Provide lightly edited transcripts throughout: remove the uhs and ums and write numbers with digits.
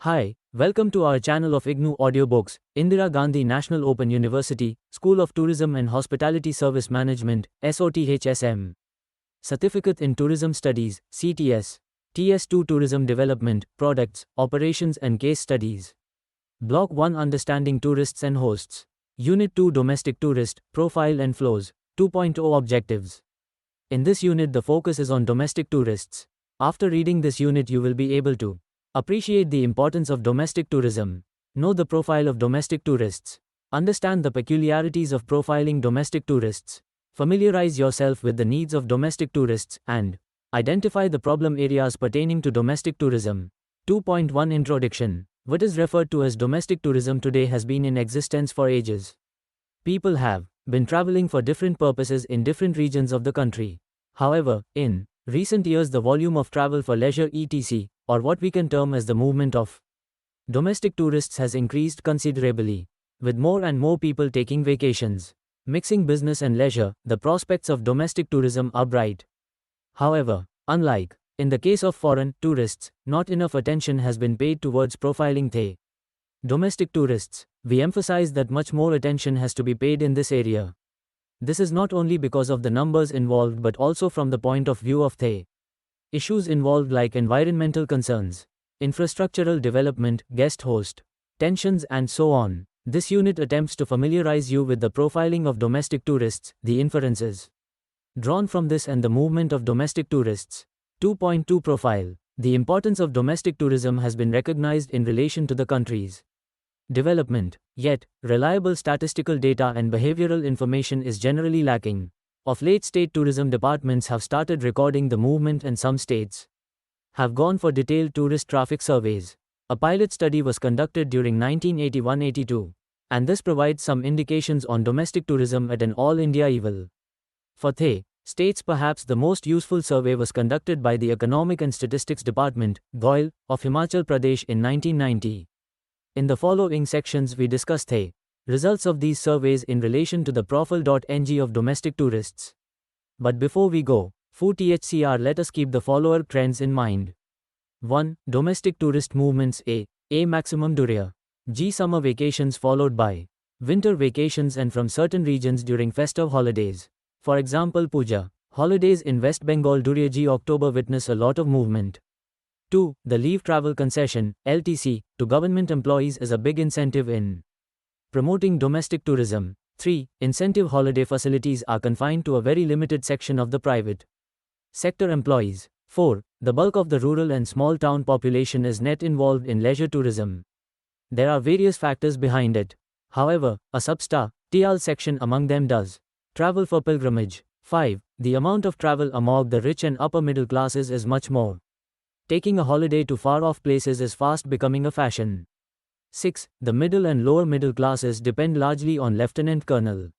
Hi, welcome to our channel of IGNOU audiobooks, Indira Gandhi National Open University, School of Tourism and Hospitality Service Management, SOTHSM. Certificate in Tourism Studies, CTS. TS2 Tourism Development, Products, Operations and Case Studies. Block-1 Understanding Tourists and Hosts. Unit-2 Domestic Tourist, Profile and Flows, 2.0 Objectives. In this unit the focus is on domestic tourists. After reading this unit you will be able to appreciate the importance of domestic tourism. Know the profile of domestic tourists. Understand the peculiarities of profiling domestic tourists. Familiarize yourself with the needs of domestic tourists and identify the problem areas pertaining to domestic tourism. 2.1 Introduction. What is referred to as domestic tourism today has been in existence for ages. People have been traveling for different purposes in different regions of the country. However, in recent years the volume of travel for leisure etc., or what we can term as the movement of domestic tourists has increased considerably. With more and more people taking vacations, mixing business and leisure, the prospects of domestic tourism are bright. However, unlike in the case of foreign tourists, not enough attention has been paid towards profiling the domestic tourists. We emphasize that much more attention has to be paid in this area. This is not only because of the numbers involved but also from the point of view of the issues involved like environmental concerns, infrastructural development, guest host, tensions and so on. This unit attempts to familiarize you with the profiling of domestic tourists, the inferences drawn from this and the movement of domestic tourists. 2.2 Profile. The importance of domestic tourism has been recognized in relation to the country's development, yet, reliable statistical data and behavioral information is generally lacking. Of late state tourism departments have started recording the movement and some states have gone for detailed tourist traffic surveys. A pilot study was conducted during 1981-82, and this provides some indications on domestic tourism at an all-India level. For the states perhaps the most useful survey was conducted by the Economic and Statistics Department, GOIL, of Himachal Pradesh in 1990. In the following sections we discuss the results of these surveys in relation to the profile.ng of domestic tourists. But before we go, for THCR let us keep the follower trends in mind. 1. Domestic tourist movements A. Maximum Durya. G. Summer vacations followed by winter vacations and from certain regions during festive holidays. For example Puja holidays in West Bengal Durya G. October witness a lot of movement. 2. The Leave Travel Concession, LTC, to government employees is a big incentive in promoting domestic tourism. 3. Incentive holiday facilities are confined to a very limited section of the private sector employees. 4. The bulk of the rural and small town population is net involved in leisure tourism. There are various factors behind it. However, a substar TL section among them does travel for pilgrimage. 5. The amount of travel among the rich and upper middle classes is much more. Taking a holiday to far-off places is fast becoming a fashion. 6. The middle and lower middle classes depend largely on lieutenant colonel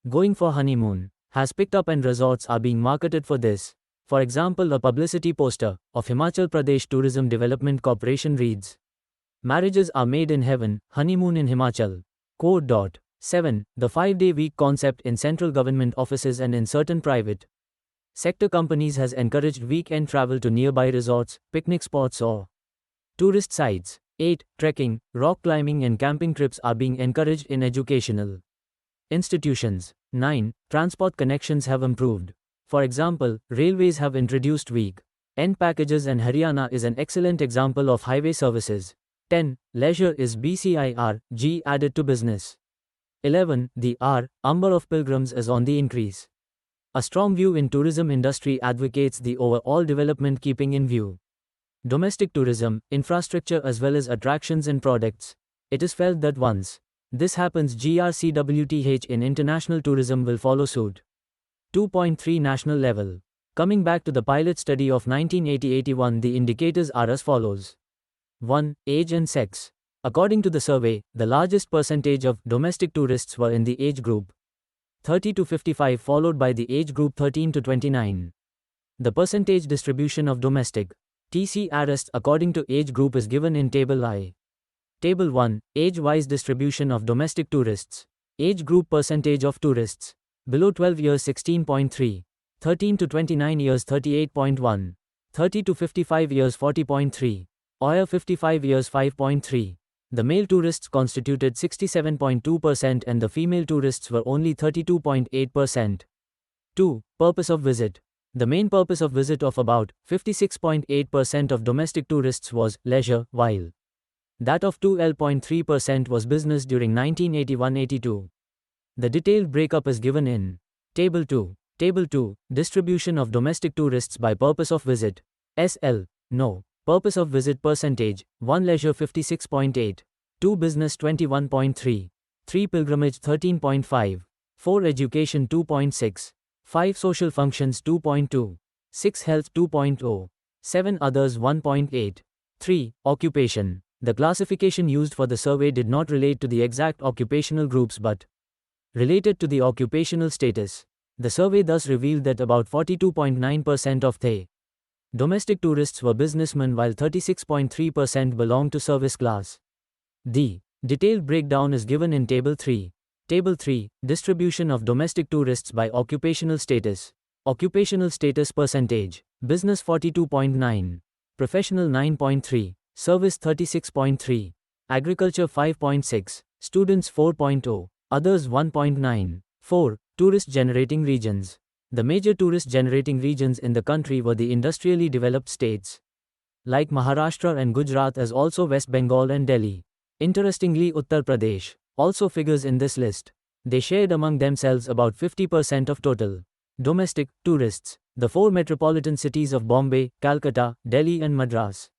going for honeymoon has picked up and resorts are being marketed for this. For example, a publicity poster of Himachal Pradesh Tourism Development Corporation reads, "Marriages are made in heaven, honeymoon in Himachal." Code. 7. The 5-day week concept in central government offices and in certain private sector companies has encouraged weekend travel to nearby resorts, picnic spots or tourist sites. 8. Trekking, rock climbing and camping trips are being encouraged in educational institutions. 9. Transport connections have improved. For example, railways have introduced week-end packages and Haryana is an excellent example of highway services. 10. Leisure is BCIR, G added to business. 11. The number of pilgrims is on the increase. A strong view in tourism industry advocates the overall development keeping in view domestic tourism, infrastructure as well as attractions and products. It is felt that once this happens GRCWTH in international tourism will follow suit. 2.3 National level. Coming back to the pilot study of 1980-81 the indicators are as follows. 1. Age and sex. According to the survey, the largest percentage of domestic tourists were in the age group 30 to 55 followed by the age group 13 to 29. The percentage distribution of domestic TCRs according to age group is given in Table I. Table 1. Age-wise distribution of domestic tourists. Age group percentage of tourists. Below 12 years 16.3. 13 to 29 years 38.1. 30 to 55 years 40.3. OIR 55 years 5.3. The male tourists constituted 67.2% and the female tourists were only 32.8%. 2. Purpose of visit. The main purpose of visit of about 56.8% of domestic tourists was leisure, while that of 12.3% was business during 1981-82. The detailed breakup is given in Table 2. Table 2. Distribution of domestic tourists by purpose of visit. SL. No. Purpose of visit percentage. 1 leisure 56.8. 2 business 21.3. 3 pilgrimage 13.5. 4 education 2.6. 5 social functions 2.2. 6 health 2.0. 7 others 1.8. 3 occupation. The classification used for the survey did not relate to the exact occupational groups but related to the occupational status. The survey thus revealed that about 42.9% of the domestic tourists were businessmen while 36.3% belonged to service class. The detailed breakdown is given in Table 3. Table 3. Distribution of domestic tourists by occupational status. Occupational status percentage. Business 42.9. Professional 9.3. Service 36.3. Agriculture 5.6. Students 4.0. Others 1.9. 4. Tourist generating regions. The major tourist generating regions in the country were the industrially developed states like Maharashtra and Gujarat, as also West Bengal and Delhi. Interestingly, Uttar Pradesh also figures in this list. They shared among themselves about 50% of total domestic tourists. The 4 metropolitan cities of Bombay, Calcutta, Delhi and Madras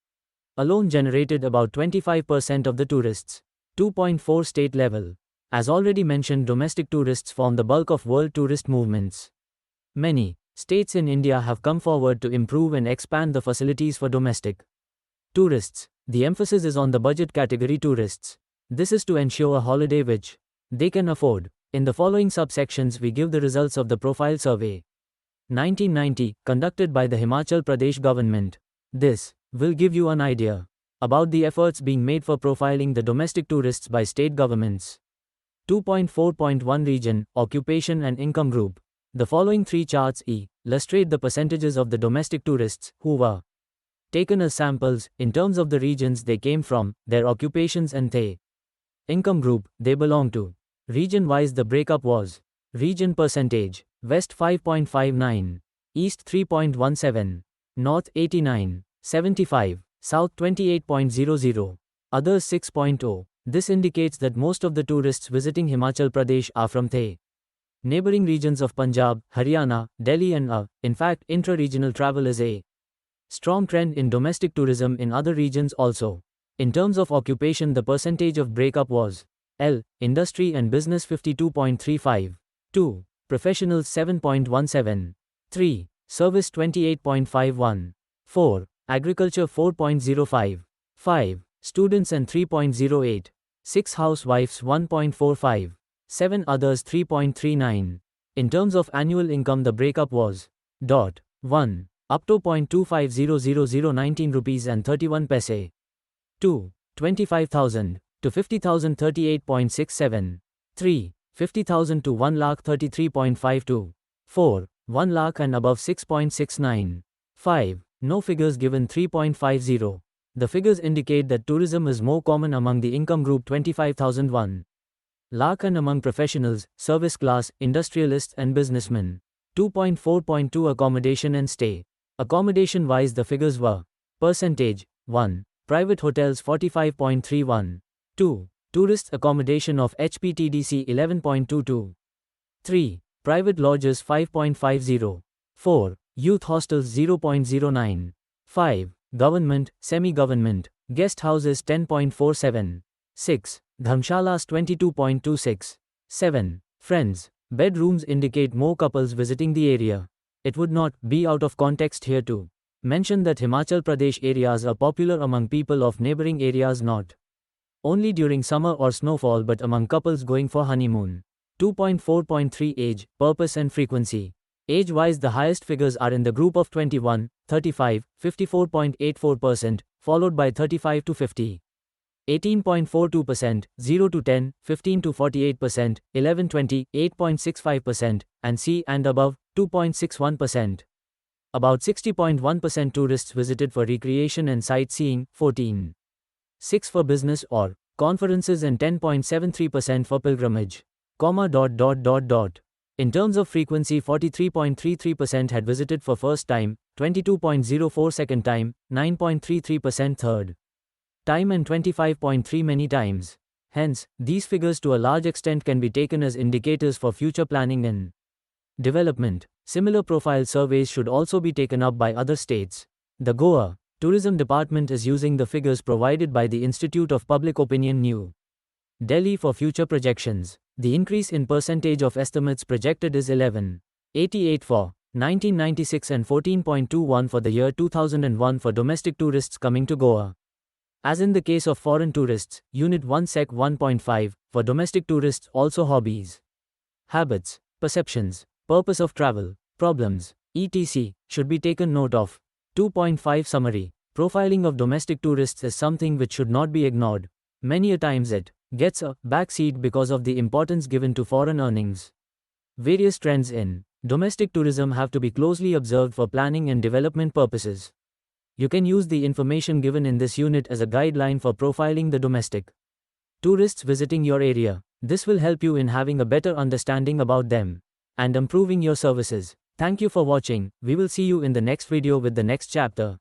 alone generated about 25% of the tourists. 2.4 state level. As already mentioned, domestic tourists form the bulk of world tourist movements. Many states in India have come forward to improve and expand the facilities for domestic tourists. The emphasis is on the budget category tourists. This is to ensure a holiday which they can afford. In the following subsections we give the results of the profile survey 1990 conducted by the Himachal Pradesh government. This will give you an idea about the efforts being made for profiling the domestic tourists by state governments. 2.4.1 Region, Occupation and Income Group. The following 3 charts illustrate the percentages of the domestic tourists who were taken as samples in terms of the regions they came from, their occupations and the income group they belong to. Region-wise the breakup was: region percentage, West 5.59, East 3.17, North 89.75, South 28.00, others 6.0. This indicates that most of the tourists visiting Himachal Pradesh are from the neighboring regions of Punjab, Haryana, Delhi and in fact, intra-regional travel is a strong trend in domestic tourism in other regions also. In terms of occupation, the percentage of breakup was: L. Industry and business 52.35, 2. Professionals 7.17, 3. Service 28.51, 4. Agriculture 4.05, 5. Students and 3.08, 6. Housewives 1.45, 7 others 3.39. In terms of annual income, the breakup was: 1. Up to 0.250019 rupees and 31 paise. 2. 25,000 to 50,000 38.67. 3. 50,000 to 1,33.52. 4. 1 lakh and above 6.69. 5. No figures given 3.50. The figures indicate that tourism is more common among the income group 25,000 1 lakh and among professionals, service class, industrialists and businessmen. 2.4.2 Accommodation and stay. Accommodation wise the figures were: percentage 1. Private hotels 45.31, 2. Tourist accommodation of HPTDC 11.22, 3. Private lodges 5.50, 4. Youth hostels 0.09, 5. Government, semi-government, guest houses 10.47, 6. Dharmshalas 22.26, 7. Friends, bedrooms indicate more couples visiting the area. It would not be out of context here to mention that Himachal Pradesh areas are popular among people of neighboring areas not only during summer or snowfall but among couples going for honeymoon. 2.4.3 Age, purpose and frequency. Age-wise the highest figures are in the group of 21, 35, 54.84%, followed by 35 to 50, 18.42%, 0 to 10, 15 to 48%, 11-20, 8.65%, and C and above, 2.61%. About 60.1% tourists visited for recreation and sightseeing, 14.6 for business or conferences and 10.73% for pilgrimage. In terms of frequency, 43.33% had visited for first time, 22.04 second time, 9.33% third time and 25.3 many times. Hence, these figures to a large extent can be taken as indicators for future planning and development. Similar profile surveys should also be taken up by other states. The Goa Tourism Department is using the figures provided by the Institute of Public Opinion New Delhi for future projections. The increase in percentage of estimates projected is 11.88 for 1996 and 14.21 for the year 2001 for domestic tourists coming to Goa. As in the case of foreign tourists, Unit-1 Sec 1.5, for domestic tourists also hobbies, habits, perceptions, purpose of travel, problems, etc. should be taken note of. 2.5 Summary. Profiling of domestic tourists is something which should not be ignored. Many a times it gets a backseat because of the importance given to foreign earnings. Various trends in domestic tourism have to be closely observed for planning and development purposes. You can use the information given in this unit as a guideline for profiling the domestic tourists visiting your area. This will help you in having a better understanding about them and improving your services. Thank you for watching. We will see you in the next video with the next chapter.